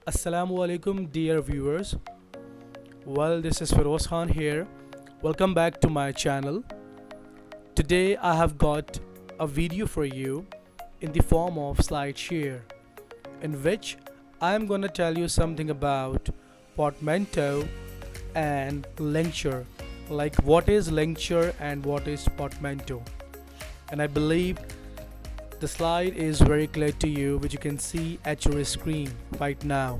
Assalamu alaikum, dear viewers. Well, this is Feroz Khan here. Welcome back to my channel. Today I have got a video for you in the form of slideshare, in which I am gonna tell you something about Portmanteau and Lingture, like what is Lingture and what is Portmanteau. And I believe the slide is very clear to you, which you can see at your screen right now.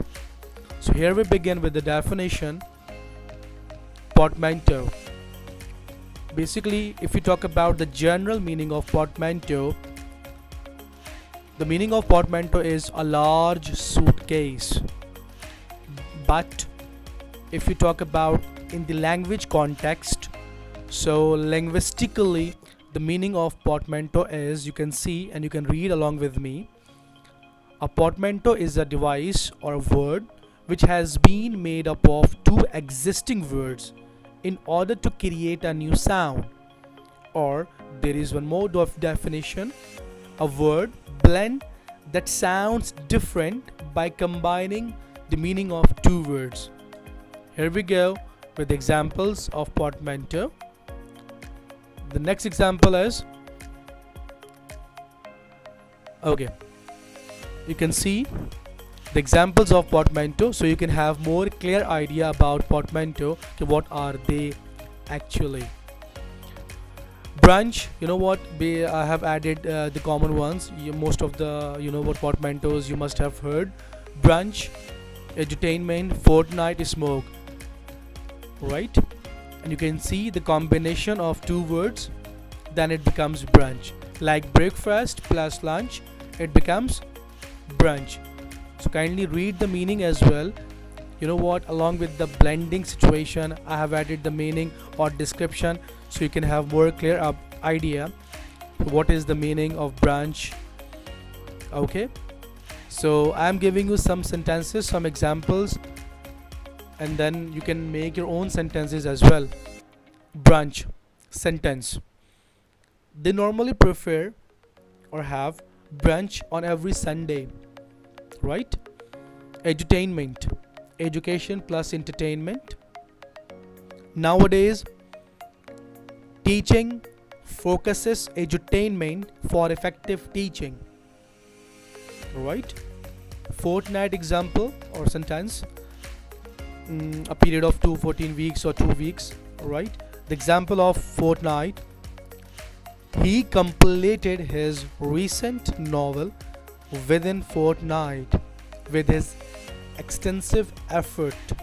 So here we begin with the definition. Portmanteau. Basically, if you talk about the general meaning of portmanteau, the meaning of portmanteau is a large suitcase. But if you talk about in the language context, so linguistically, the meaning of portmanteau is, you can see and you can read along with me. A portmanteau is a device or a word which has been made up of two existing words in order to create a new sound. Or there is one more definition, a word blend that sounds different by combining the meaning of two words. Here we go with examples of portmanteau. The next example is, okay, you can see the examples of portmanteau, so you can have more clear idea about portmanteau. Okay, what are they actually? Brunch, you know what, I have added the common ones. Most of the what portmanteaus you must have heard. Brunch, edutainment, fortnight, smoke, right? And you can see the combination of two words, then it becomes brunch. Like breakfast plus lunch, it becomes brunch. So kindly read the meaning as well. You know what, along with the blending situation, I have added the meaning or description, so you can have more clear idea what is the meaning of brunch. Okay, so I am giving you some sentences, some examples, and then you can make your own sentences as well. Brunch sentence: they normally prefer or have brunch on every Sunday, right? Edutainment, education plus entertainment. Nowadays, teaching focuses edutainment for effective teaching, right? Fortnight example or sentence, a period of 14 weeks or 2 weeks, right? The example of fortnight: he completed his recent novel within fortnight with his extensive effort.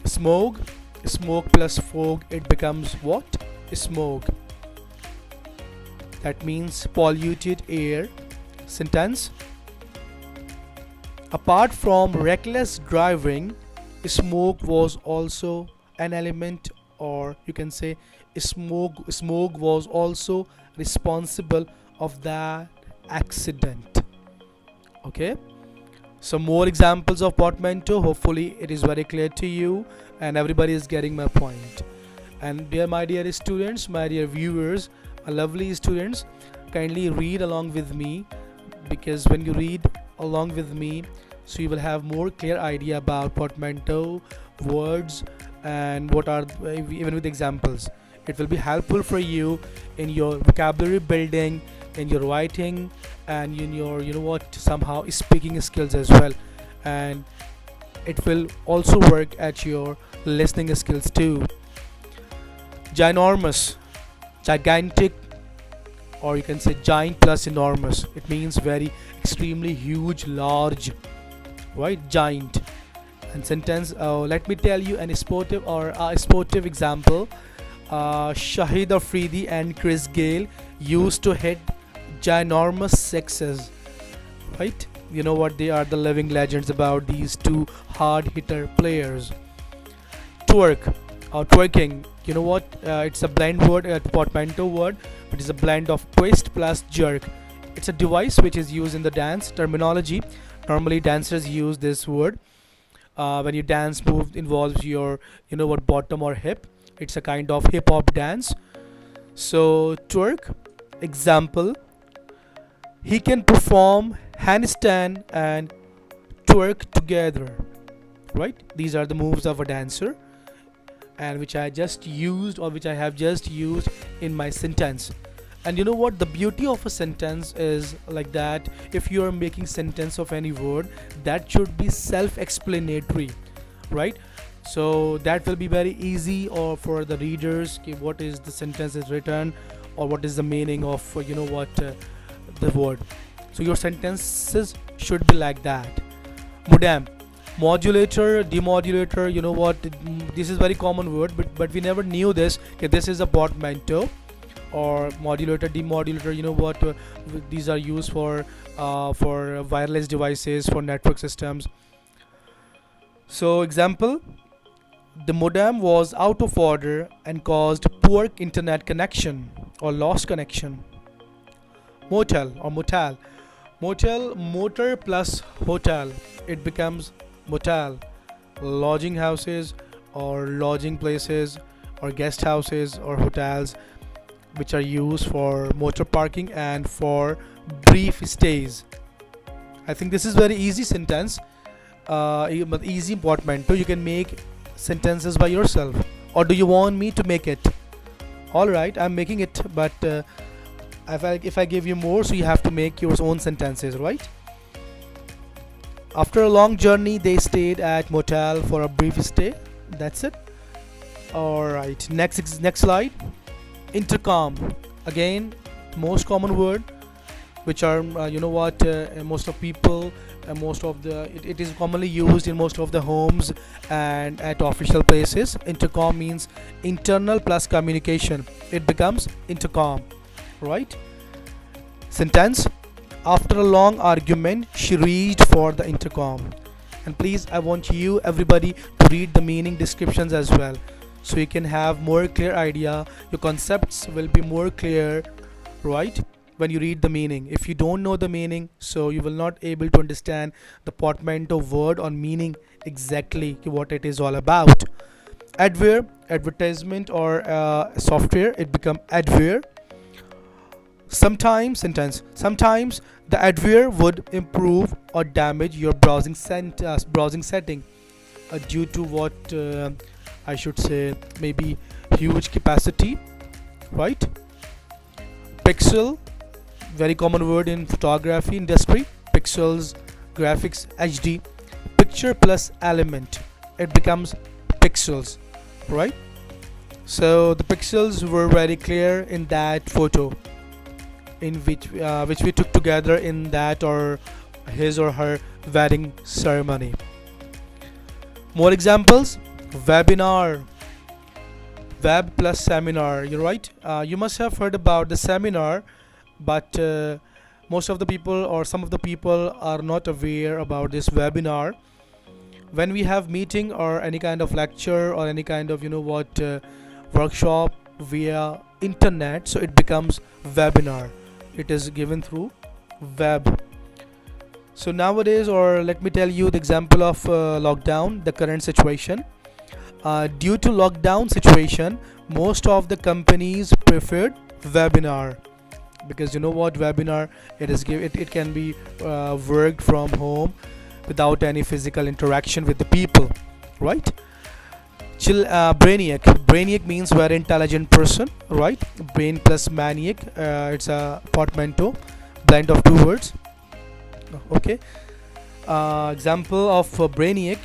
Smoke, smoke plus fog, it becomes what? Smoke. That means polluted air. Sentence: apart from reckless driving, smoke was also an element, or you can say smoke was also responsible of that accident. Okay, so more examples of portmanteau. Hopefully it is very clear to you and everybody is getting my point. And my dear students, my dear viewers, my lovely students, kindly read along with me, because when you read along with me, so you will have more clear idea about portmanteau words and what are, even with examples. It will be helpful for you in your vocabulary building, in your writing, and in your somehow speaking skills as well. And it will also work at your listening skills too. Ginormous, gigantic, or you can say giant plus enormous. It means very extremely huge, large, right? Giant. And sentence, let me tell you an sportive or a sportive example. Shahid Afridi and Chris Gale used to hit ginormous sixes, right? You know what, they are the living legends about these two hard hitter players. Twerk or twerking, you know what, it's a blend word, a portmanteau word. It is a blend of twist plus jerk. It's a device which is used in the dance terminology. Normally dancers use this word when your dance move involves your bottom or hip. It's a kind of hip hop dance. So twerk example: he can perform handstand and twerk together. Right? These are the moves of a dancer, and which I just used, or which I have just used in my sentence. And you know what, the beauty of a sentence is like that, if you are making sentence of any word, that should be self-explanatory, right? So that will be very easy or for the readers, okay, what is the sentence is written, or what is the meaning of the word. So your sentences should be like that. Modem, modulator, demodulator, you know what, this is very common word, but we never knew this. Okay, this is a portmanteau, or modulator, demodulator, you know what, these are used for wireless devices, for network systems. So example, the modem was out of order and caused poor internet connection or lost connection. Motel or motel, motor plus hotel, it becomes motel. Lodging houses or lodging places or guest houses or hotels which are used for motor parking and for brief stays. I think this is very easy sentence, easy portmanteau. You can make sentences by yourself, or do you want me to make it? All right, I'm making it, but if I give you more, so you have to make your own sentences, right? After a long journey, they stayed at motel for a brief stay. That's it. All right, next slide. Intercom, again, most common word, which are most of people, most of the it is commonly used in most of the homes and at official places. Intercom means internal plus communication, it becomes intercom, right? Sentence, after a long argument she reached for the intercom. And please, I want you everybody to read the meaning descriptions as well, so you can have more clear idea, your concepts will be more clear, right, when you read the meaning. If you don't know the meaning, so you will not able to understand the portmanteau word or meaning exactly what it is all about. Adverb, advertisement or software, it become adverb. Sometimes, sentence, sometimes the adverb would improve or damage your browsing setting due to what I should say, maybe huge capacity, right? Pixel, very common word in photography industry. Pixels, graphics, HD. Picture plus element, it becomes pixels, right? So the pixels were very clear in that photo, in which we took together in that or his or her wedding ceremony. More examples. Webinar, web plus seminar, you're right. You must have heard about the seminar, but most of the people or some of the people are not aware about this webinar. When we have meeting or any kind of lecture or any kind of workshop via internet, so it becomes webinar, it is given through web. So nowadays, or let me tell you the example of lockdown, the current situation. Due to lockdown situation, most of the companies preferred webinar, because you know what, webinar, it can be worked from home without any physical interaction with the people, right? Brainiac means very intelligent person, right? Brain plus maniac, it's a portmanteau, blend of two words. Okay. Example of Brainiac,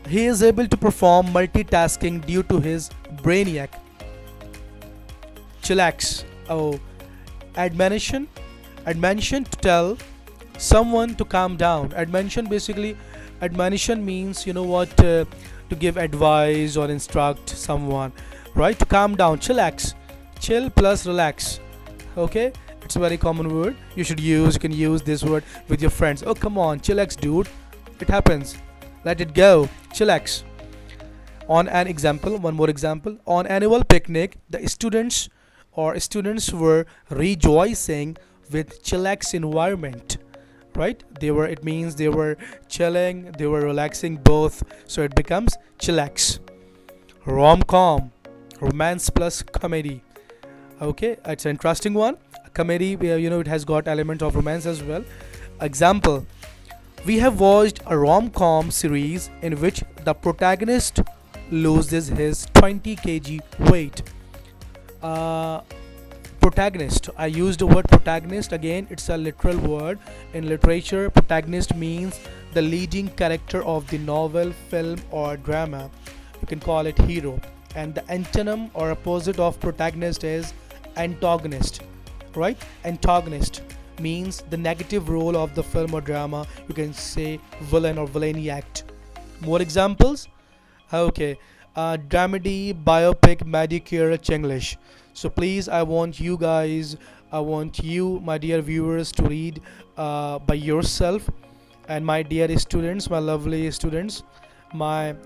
he is able to perform multitasking due to his brainiac. Chillax, admonition to tell someone to calm down. Admonition means to give advice or instruct someone, right, to calm down. Chillax, chill plus relax, okay, it's a very common word. You can use this word with your friends. Oh, come on, chillax, dude, it happens, let it go, chillax. One more example. On annual picnic, the students were rejoicing with chillax environment, right? They were chilling, they were relaxing both, so it becomes chillax. Rom-com, romance plus comedy, okay, it's an interesting one. Comedy, it has got element of romance as well. Example, We have watched a rom-com series in which the protagonist loses his 20 kg weight. Uh, Protagonist, I used the word protagonist again, it's a literal word. In literature, protagonist means the leading character of the novel, film, or drama. You can call it hero. And the antonym or opposite of protagonist is antagonist, right? Antagonist means the negative role of the film or drama. You can say villain or villainiac. More examples? Okay, dramedy, biopic, medicare, Chenglish. So please, I want you guys, I want you, my dear viewers, to read by yourself. And my dear students, my lovely students, my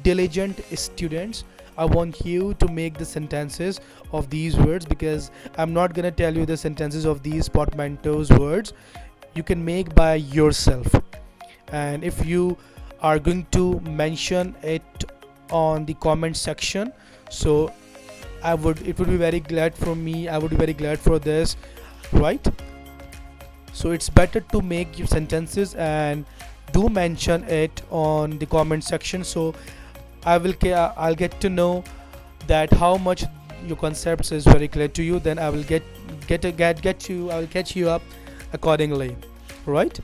diligent students, I want you to make the sentences of these words, because I'm not gonna tell you the sentences of these portmanteaus words. You can make by yourself. And if you are going to mention it on the comment section, so it would be very glad for me, I would be very glad for this, right? So it's better to make your sentences and do mention it on the comment section, so I'll get to know that how much your concepts is very clear to you. Then I will get you, I will catch you up accordingly, right?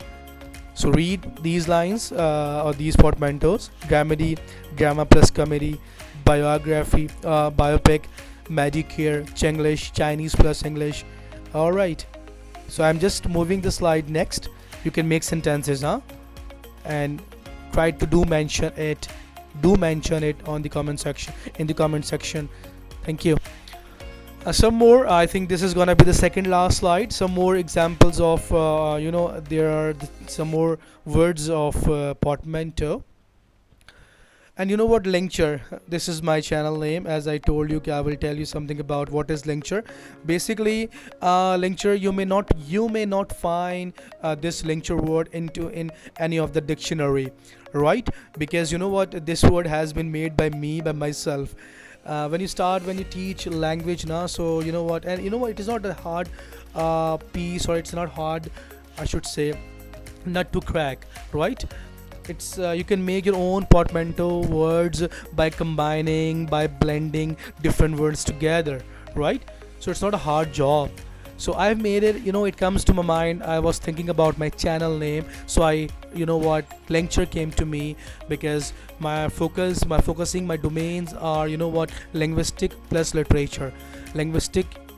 So read these lines or these portmanteaus: dramedy, drama plus comedy; biography, biopic; medicare, Chenglish, Chinese plus English. All right. So I'm just moving the slide next. You can make sentences, and try to do mention it. Do mention it on the comment section. In the comment section. Thank you. Some more, I think this is gonna be the second last slide. Some more examples of there are some more words of portmanteau. And you know what, Lingture, this is my channel name. As I told you, I will tell you something about what is Lingture. Basically, Lingture, you may not find this Lingture word in any of the dictionary, right? Because you know what, this word has been made by me, by myself. When you teach language now, so you know what, and you know what, it is not a hard piece, or it's not hard, I should say, nut to crack, right? It's you can make your own portmanteau words by combining, by blending different words together, right? So it's not a hard job. So I've made it, it comes to my mind. I was thinking about my channel name, so Lingture came to me, because my domains are, linguistic plus literature.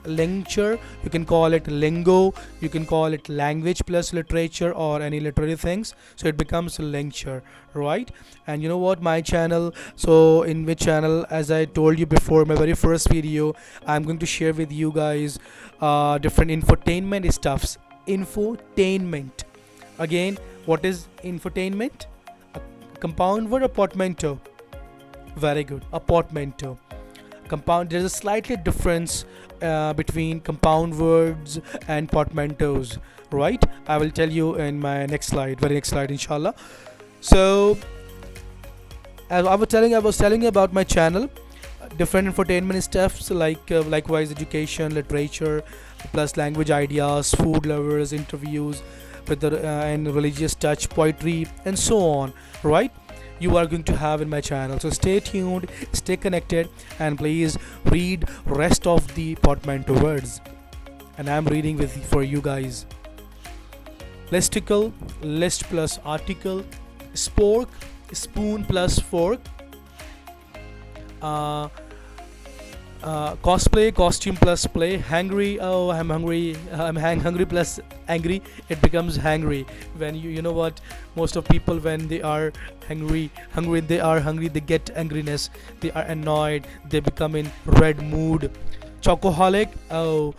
Lingture, you can call it lingo, you can call it language plus literature, or any literary things, so it becomes Lingture, right? And you know what, my channel, so in which channel, as I told you before, my very first video, I'm going to share with you guys different infotainment stuffs. Infotainment, again, what is infotainment? A compound word, a portmanteau? Very good, a portmanteau. Compound, there's a slightly difference between compound words and portmanteaus, right? I will tell you in my very next slide, inshallah. So as I was telling you about my channel, different infotainment stuffs like likewise education, literature plus language ideas, food lovers, interviews with the and religious touch, poetry, and so on, right? You are going to have in my channel. So stay tuned, stay connected, and please read rest of the portmanteau words. And I'm reading for you guys. Listicle, list plus article; spork, spoon plus fork; cosplay, costume plus play; hungry, oh I'm hungry, hungry plus angry, it becomes hangry. When you know what, most of people, when they are hungry, they get angriness, they are annoyed, they become in red mood. Chocoholic, oh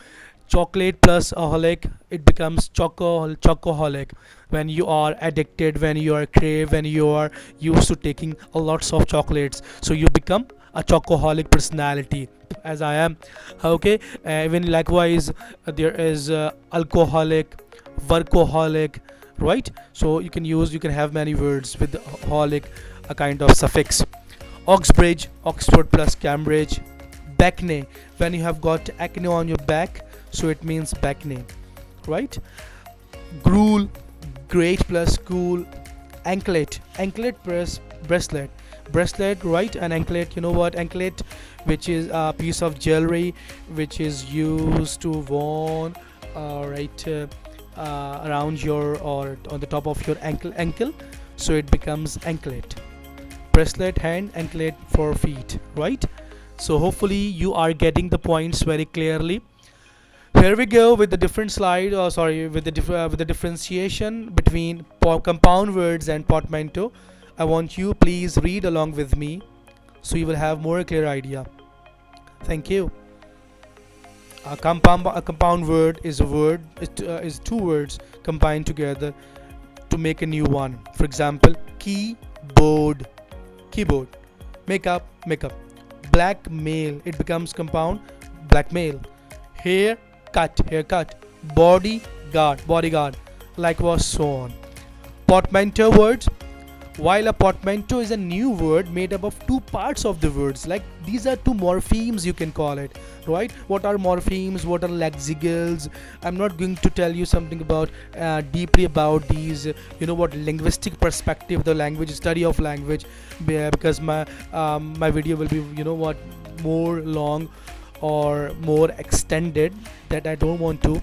chocolate plus aholic, it becomes chocoholic. When you are addicted, when you are crave, when you are used to taking a lots of chocolates, so you become a chocoholic personality, as I am. Okay, even likewise there is alcoholic, workaholic, right? So you can have many words with holic, a kind of suffix. Oxbridge, Oxford plus Cambridge. Bacne, when you have got acne on your back, so it means bacne, right? Gruel, Great plus cool. Anklet. Anklet plus bracelet. Bracelet, right? An anklet, you know what? Anklet, which is a piece of jewelry which is used to worn right around your or on the top of your ankle, so it becomes anklet. Bracelet hand, anklet for feet, right? So hopefully you are getting the points very clearly. Here we go with the different slide, or sorry, with the differentiation between compound words and portmanteau. I want you please read along with me, so you will have more clear idea. Thank you. A compound word is a word is two words combined together to make a new one. For example, keyboard, keyboard. Makeup, makeup. Blackmail, it becomes compound, blackmail. Haircut, haircut. Bodyguard, bodyguard. Likewise, so on. Portmanteau words. While a portmanteau is a new word made up of two parts of the words, like these are two morphemes, you can call it, right? What are morphemes? What are lexicals? I'm not going to tell you something about deeply about these, what, linguistic perspective, the language study of language, because my video will be, more long or more extended, that I don't want to.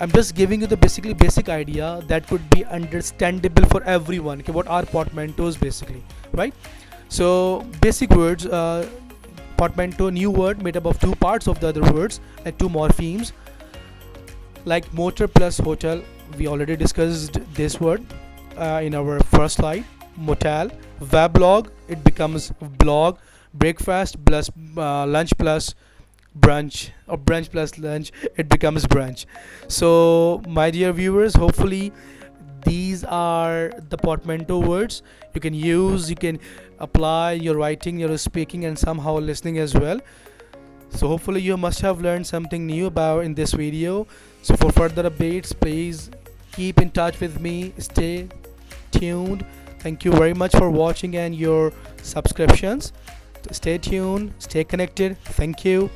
I'm just giving you the basic idea that could be understandable for everyone. Okay, what are portmanteaus basically, right? So basic words, portmanteau, new word made up of two parts of the other words, like two morphemes, like motor plus hotel. We already discussed this word in our first slide. Motel. Weblog, it becomes blog. Breakfast plus lunch plus brunch, or brunch plus lunch, it becomes brunch. So my dear viewers, hopefully these are the portmanteau words you can use, you can apply your writing, your speaking, and somehow listening as well. So hopefully you must have learned something new about in this video. So for further updates, please keep in touch with me, stay tuned. Thank you very much for watching and your subscriptions. Stay tuned, stay connected. Thank you.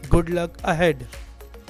Good luck ahead.